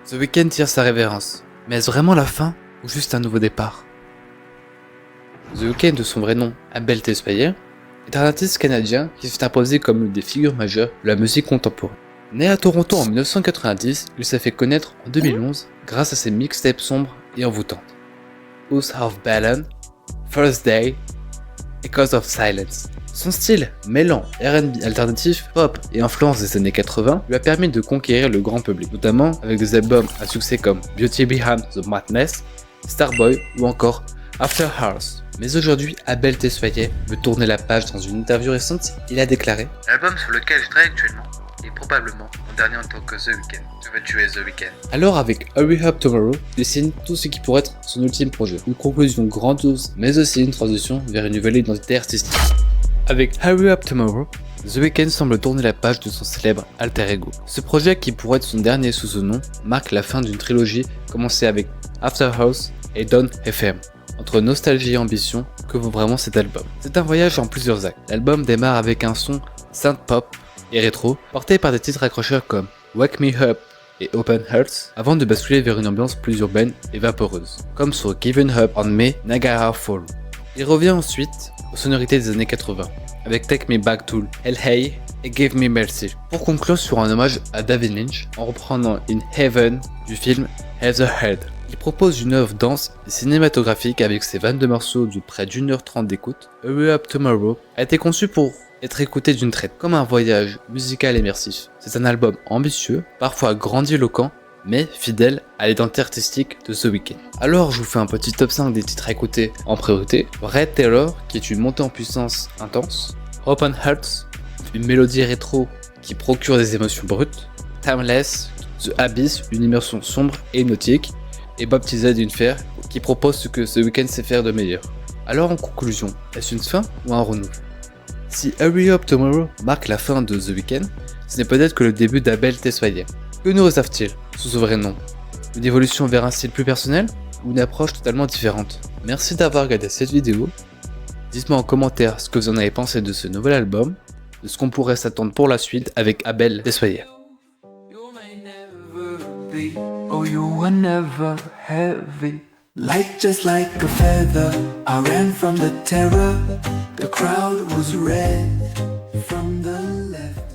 The Weeknd tire sa révérence. Mais est-ce vraiment la fin ou juste un nouveau départ? The Weeknd, de son vrai nom, Abel Tesfaye, est un artiste canadien qui s'est imposé comme l'une des figures majeures de la musique contemporaine. Né à Toronto en 1990, il s'est fait connaître en 2011 grâce à ses mixtapes sombres et envoûtantes. Who's Half Ballon, First Day, Echoes of Silence. Son style, mêlant R&B alternatif, pop et influence des années 80, lui a permis de conquérir le grand public, notamment avec des albums à succès comme Beauty Behind the Madness, Starboy ou encore After Hours. Mais aujourd'hui, Abel Tesfaye veut tourner la page. Dans une interview récente, il a déclaré: l'album sur lequel je travaille actuellement est probablement mon dernier en tant que The Weeknd. Je veux tuer The Weeknd. Alors avec Hurry Up Tomorrow, il dessine tout ce qui pourrait être son ultime projet. Une conclusion grandiose, mais aussi une transition vers une nouvelle identité artistique. Avec Hurry Up Tomorrow, The Weeknd semble tourner la page de son célèbre alter ego. Ce projet, qui pourrait être son dernier sous ce nom, marque la fin d'une trilogie commencée avec After Hours et Dawn FM. Entre nostalgie et ambition, que vaut vraiment cet album? C'est un voyage en plusieurs actes. L'album démarre avec un son synth-pop et rétro, porté par des titres accrocheurs comme Wake Me Up et Open Hearts, avant de basculer vers une ambiance plus urbaine et vaporeuse, comme sur Given Up on Me, Niagara Falls. Il revient ensuite aux sonorités des années 80, avec Take Me Back to Hell Hey et Give Me Mercy, pour conclure sur un hommage à David Lynch en reprenant In Heaven du film Head. Il propose une œuvre dense et cinématographique avec ses 22 morceaux de près d'1h30 d'écoute. Hurry Up Tomorrow a été conçu pour être écouté d'une traite, comme un voyage musical immersif. C'est un album ambitieux, parfois grandiloquent, mais fidèle à l'identité artistique de The Weeknd. Alors je vous fais un petit top 5 des titres à écouter en priorité. Red Terror, qui est une montée en puissance intense. Open Hearts, une mélodie rétro qui procure des émotions brutes. Timeless, The Abyss, une immersion sombre et hypnotique. Et Baptised d'une Fer, qui propose ce que The Weeknd sait faire de meilleur. Alors en conclusion, est-ce une fin ou un renouveau? Si Hurry Up Tomorrow marque la fin de The Weeknd, ce n'est peut-être que le début d'Abel Tesfaye. Que nous réserve-t-il sous ce vrai nom? Une évolution vers un style plus personnel ou une approche totalement différente? Merci d'avoir regardé cette vidéo. Dites-moi en commentaire ce que vous en avez pensé de ce nouvel album, de ce qu'on pourrait s'attendre pour la suite avec Abel Tesfaye. Oh, you were never heavy. Light just like a feather. I ran from the terror. The crowd was red from the left.